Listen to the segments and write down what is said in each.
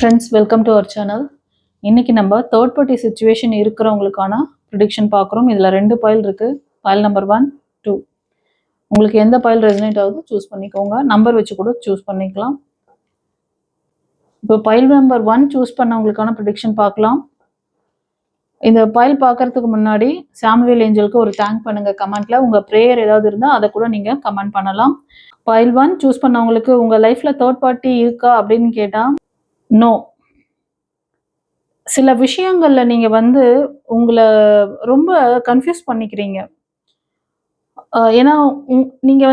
Friends, welcome to our channel. இன்னைக்கு நம்ம third party situation இருக்கிறவங்களுக்கான ப்ரிடிக்ஷன் பார்க்குறோம். இதில் 2 பாயில் இருக்குது. Pile number 1, 2. உங்களுக்கு எந்த பாயில் ரெசனேட் ஆகுதோ சூஸ் பண்ணிக்கோங்க. நம்பர் வச்சு கூட சூஸ் பண்ணிக்கலாம். இப்போ பாயில் நம்பர் 1 சூஸ் பண்ணவங்களுக்கான ப்ரிடிக்ஷன் பார்க்கலாம். இந்த பாயில் பார்க்கறதுக்கு முன்னாடி சாமுவேல் ஏஞ்சலுக்கு ஒரு தேங்க் பண்ணுங்கள் கமெண்ட்டில். உங்கள் ப்ரேயர் ஏதாவது இருந்தால் அதை கூட நீங்கள் கமெண்ட் பண்ணலாம். பாயில் 1 சூஸ் பண்ணவங்களுக்கு உங்கள் லைஃப்பில் தேர்ட் பார்ட்டி இருக்கா அப்படின்னு கேட்டால் நோ. சில விஷயங்கள்ல நீங்க உங்களை ரொம்ப கன்ஃபியூஸ் பண்ணிக்கிறீங்க. ஏன்னா நீங்க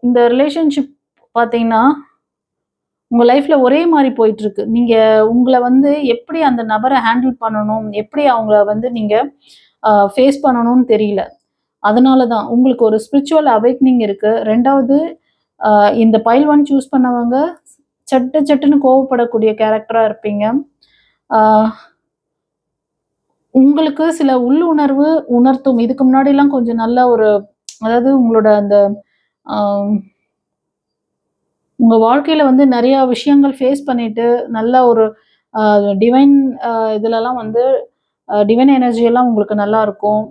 இந்த ரிலேஷன்ஷிப் பார்த்தீங்கன்னா, உங்க லைஃப்ல ஒரே மாரி போயிட்டுருக்கு. நீங்க உங்கள எப்படி அந்த நபர ஹேண்டில் பண்ணணும், எப்படி அவங்கள நீங்க ஃபேஸ் பண்ணணும்னு தெரியல. அதனால தான் உங்களுக்கு ஒரு ஸ்பிரிச்சுவல் அவேக்னிங் இருக்கு. 2வது இந்த பைல் 1 சூஸ் பண்ணவங்க சட்டு சட்டுன்னு கோவப்படக்கூடிய கேரக்டரா இருப்பீங்க. உங்களுக்கு சில உள்ளுணர்வு உணர்த்தும். இதுக்கு முன்னாடிலாம் கொஞ்சம் நல்ல ஒரு அதாவது உங்களோட அந்த உங்க வாழ்க்கையில நிறைய விஷயங்கள் ஃபேஸ் பண்ணிட்டு நல்ல ஒரு டிவைன் இதுலலாம் டிவைன் எனர்ஜி எல்லாம் உங்களுக்கு நல்லா இருக்கும்.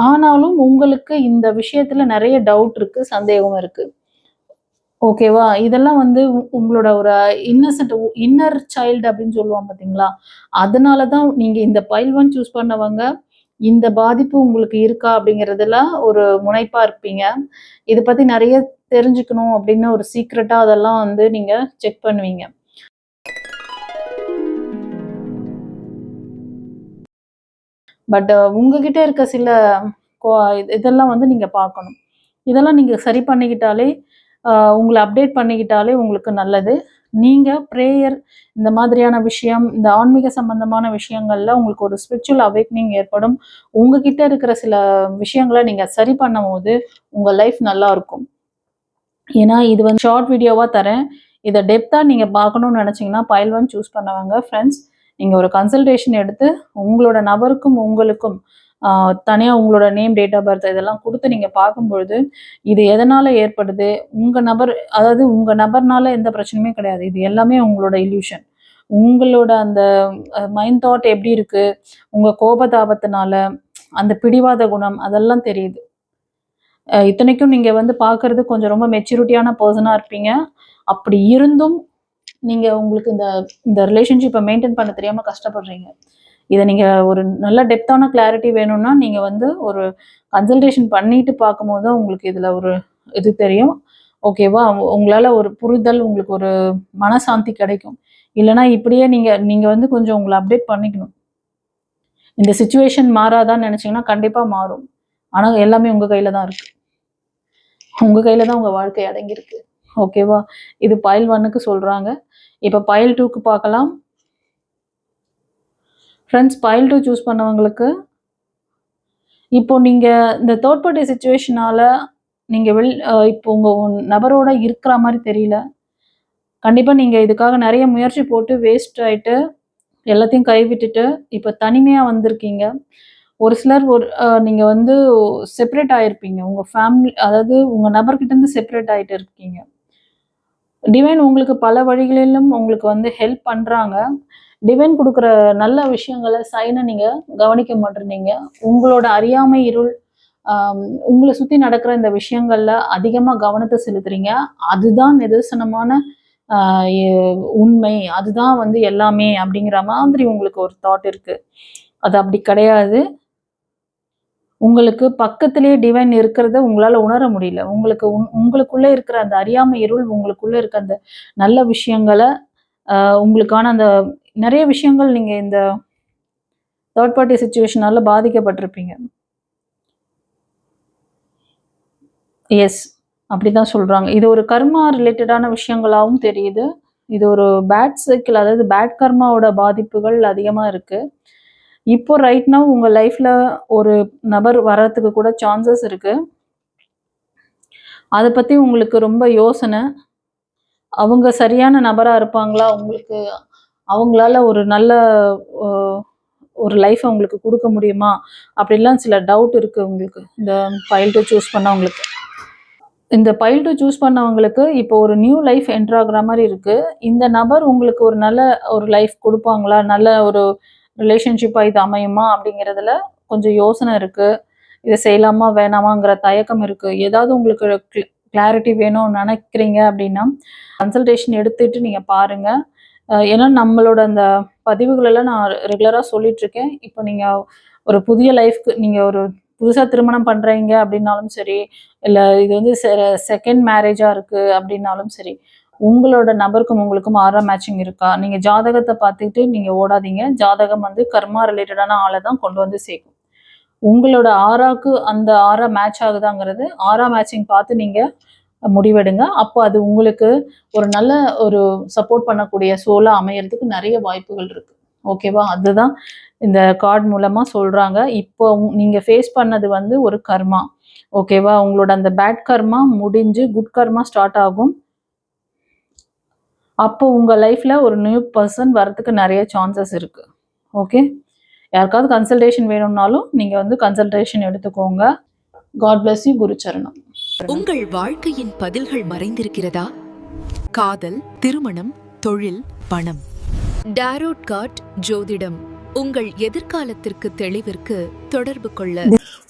ஆனாலும் உங்களுக்கு இந்த விஷயத்துல நிறைய டவுட் இருக்கு, சந்தேகம் இருக்கு. ஓகேவா? இதெல்லாம் உங்களோட ஒரு இன்னர் சைல்டு அப்படின்னு சொல்லுவாங்க பார்த்தீங்களா? அதனால தான் நீங்க இந்த பைல் 1 சூஸ் பண்ணவங்க இந்த பாதிப்பு உங்களுக்கு இருக்கா அப்படிங்கிறதுல ஒரு முனைப்பா இருப்பீங்க. இத பத்தி நிறைய தெரிஞ்சுக்கணும் அப்படின்னு ஒரு சீக்ரெட்டா அதெல்லாம் நீங்க செக் பண்ணுவீங்க. பட் உங்ககிட்ட இருக்க சில இதெல்லாம் நீங்க பார்க்கணும். இதெல்லாம் நீங்க சரி பண்ணிக்கிட்டாலே உங்களை அப்டேட் பண்ணிக்கிட்டாலே உங்களுக்கு நல்லது. நீங்க ப்ரேயர் இந்த மாதிரியான விஷயம், இந்த ஆன்மீக சம்பந்தமான விஷயங்கள்ல உங்களுக்கு ஒரு ஸ்பிரிச்சுவல் அவேக்னிங் ஏற்படும். உங்ககிட்ட இருக்கிற சில விஷயங்களை நீங்க சரி பண்ணும்போது உங்க லைஃப் நல்லா இருக்கும். ஏன்னா இது ஷார்ட் வீடியோவா தரேன். இதை டெப்தா நீங்க பார்க்கணும்னு நினைச்சீங்கன்னா பைல் 1 சூஸ் பண்ணவங்க ஃப்ரெண்ட்ஸ், நீங்க ஒரு கன்சல்டேஷன் எடுத்து உங்களோட நபருக்கும் உங்களுக்கும் தனியாக உங்களோட நேம், டேட் ஆஃப் பர்த் இதெல்லாம் கொடுத்து நீங்கள் பார்க்கும்பொழுது இது எதனால் ஏற்படுது, அதாவது உங்கள் நபர்னால எந்த பிரச்சனையுமே கிடையாது. இது எல்லாமே உங்களோட இல்யூஷன். உங்களோட அந்த மைண்ட் தாட் எப்படி இருக்குது, உங்கள் கோபதாபத்தினால அந்த பிடிவாத குணம் அதெல்லாம் தெரியுது. இத்தனைக்கும் நீங்கள் பார்க்குறது கொஞ்சம் ரொம்ப மெச்சூரிட்டியான பர்சனாக இருப்பீங்க. அப்படி இருந்தும் நீங்கள் உங்களுக்கு இந்த ரிலேஷன்ஷிப்பை மெயின்டைன் பண்ண தெரியாமல் கஷ்டப்படுறீங்க. இதை நீங்கள் ஒரு நல்ல டெப்த்தான கிளாரிட்டி வேணும்னா நீங்கள் ஒரு கன்சல்டேஷன் பண்ணிட்டு பார்க்கும்போது தான் உங்களுக்கு இதில் ஒரு இது தெரியும். ஓகேவா? உங்களால் ஒரு புரிதல், உங்களுக்கு ஒரு மனசாந்தி கிடைக்கும். இல்லைனா இப்படியே நீங்கள் கொஞ்சம் உங்களை அப்டேட் பண்ணிக்கணும். இந்த சுச்சுவேஷன் மாறாதான்னு நினச்சிங்கன்னா கண்டிப்பாக மாறும். ஆனால் எல்லாமே உங்கள் கையில் தான் இருக்குது. உங்கள் கையில் தான் உங்கள் வாழ்க்கை அடங்கியிருக்கு. ஓகேவா? இது பைல் 1க்கு சொல்கிறாங்க. இப்போ பைல் 2க்கு பார்க்கலாம். ஃப்ரெண்ட்ஸ், பைல் 2 சூஸ் பண்ணவங்களுக்கு இப்போ நீங்கள் இந்த தேர்ட் பார்ட்டி சுச்சுவேஷனால் நீங்கள் இப்போ உங்கள் நபரோட இருக்கிற மாதிரி தெரியல. கண்டிப்பாக நீங்கள் இதுக்காக நிறைய முயற்சி போட்டு வேஸ்ட் ஆகிட்டு எல்லாத்தையும் கைவிட்டுட்டு இப்போ தனிமையாக வந்திருக்கீங்க. ஒரு சிலர் நீங்கள் செப்பரேட் ஆகிருப்பீங்க. உங்கள் ஃபேமிலி, அதாவது உங்கள் நபர்கிட்டேருந்து செப்பரேட் ஆகிட்டு இருக்கீங்க. டிவைன் உங்களுக்கு பல வழிகளிலும் உங்களுக்கு ஹெல்ப் பண்ணுறாங்க. டிவைன் கொடுக்குற நல்ல விஷயங்களை சைனை நீங்கள் கவனிக்க மாட்டேறீங்க. உங்களோட அறியாமை இருள், உங்களை சுற்றி நடக்கிற இந்த விஷயங்கள்ல அதிகமாக கவனத்தை செலுத்துறீங்க. அதுதான் நிதர்சனமான உண்மை, அதுதான் எல்லாமே அப்படிங்கிற மாதிரி உங்களுக்கு ஒரு தாட் இருக்கு. அது அப்படி கிடையாது. உங்களுக்கு பக்கத்திலேயே டிவைன் இருக்கிறத உங்களால் உணர முடியல. உங்களுக்குள்ளே இருக்கிற அந்த அறியாமை இருள், உங்களுக்குள்ளே இருக்க அந்த நல்ல விஷயங்களை உங்களுக்கான அந்த நிறைய விஷயங்கள் நீங்கள் இந்த தேர்ட் பார்ட்டி சுச்சுவேஷனால பாதிக்கப்பட்டிருப்பீங்க. எஸ், அப்படிதான் சொல்றாங்க. இது ஒரு கர்மா ரிலேட்டடான விஷயங்களாகவும் தெரியுது. இது ஒரு பேட் சைக்கிள், அதாவது பேட் கர்மாவோட பாதிப்புகள் அதிகமாக இருக்கு. இப்போ ரைட் நவ் உங்க லைஃப்ல ஒரு நபர் வர்றதுக்கு கூட சான்சஸ் இருக்கு. அதை பத்தி உங்களுக்கு ரொம்ப யோசனை. அவங்க சரியான நபரா இருப்பாங்களா, அவங்களால ஒரு நல்ல ஒரு லைஃப் உங்களுக்கு கொடுக்க முடியுமா அப்படின்லாம் சில டவுட் இருக்கு உங்களுக்கு இந்த பைல் 2 சூஸ் பண்ணவங்களுக்கு. இந்த பைல் 2 சூஸ் பண்ணவங்களுக்கு இப்போ ஒரு நியூ லைஃப் என்டர் ஆகுற மாரி இருக்கு. இந்த நபர் உங்களுக்கு ஒரு நல்ல ஒரு லைஃப் குடுப்பாங்களா? நல்ல ஒரு ரிலேஷன்ஷிப்பா இது அமையுமா? அப்படிங்கிறதுல கொஞ்சம் யோசனை இருக்கு. இத செய்யலாமா? வேணாமாங்கிற தயக்கம் இருக்கு. ஏதாவது உங்களுக்கு கிளாரிட்டி வேணும்னு நெனைக்கிறீங்க அப்படின்னா, கன்சல்டேஷன் எடுத்துட்டு நீங்க பாருங்க. ஏன்னா நம்மளோட அந்த பதிவுகளெல்லாம் நான் ரெகுலரா சொல்லிட்டுருக்கேன். இப்போ நீங்க ஒரு புதிய லைஃப்க்கு நீங்க ஒரு புதுசா திருமணம் பண்றீங்க அப்படின்னாலும் சரி, இல்ல இது வந்து செகண்ட் மேரேஜா இருக்கு அப்படின்னாலும் சரி, உங்களோட நபருக்கும் உங்களுக்கும் ஆரா மேட்சிங் இருக்கா? நீங்க ஜாதகத்த பார்த்துட்டு நீங்க ஓடாதீங்க. ஜாதகம் வந்து கர்மா ரிலேட்டடான ஆள தான் கொண்டு வந்து சேர்க்கும். உங்களோட ஆராக்கு அந்த ஆரா மேட்ச் ஆகுதாங்கிறது, ஆரா மேட்சிங் பார்த்து நீங்க முடிவெடுங்க. அப்போ அது உங்களுக்கு ஒரு நல்ல ஒரு சப்போர்ட் பண்ணக்கூடிய சோலா அமையறதுக்கு நெறைய வாய்ப்புகள் இருக்கு. ஓகேவா? அதுதான் இந்த கார்ட் மூலமா சொல்றாங்க. இப்போ நீங்க ஃபேஸ் பண்ணது வந்து ஒரு கர்மா. ஓகேவா? உங்களோட அந்த பேட் கர்மா முடிஞ்சு குட் கர்மா ஸ்டார்ட் ஆகும். அப்போ உங்க லைஃப்ல ஒரு நியூ பெர்சன் வரதுக்கு நெறைய சான்சஸ் இருக்கு. ஓகே? யாருக்காவது கன்சல்டேஷன் வேணும்னாலும் நீங்க வந்து கன்சல்டேஷன் எடுத்துக்கோங்க. God bless you. குரு சரணம். உங்கள் வாழ்க்கையின் பதில்கள் மறைந்திருக்கிறதா? காதல், திருமணம், தொழில், பணம். டாரோட் கார்ட் ஜோதிடம் உங்கள் எதிர்காலத்திற்கு தெளிவிற்கு தொடர்பு கொள்ள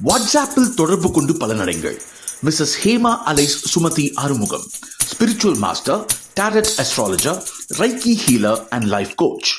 வாட்ஸ்ஆப்பில் தொடர்பு கொண்டு பலனடைங்கள். Mrs Hema alias Sumathi Arumugam, spiritual master, tarot astrologer, reiki healer and life coach.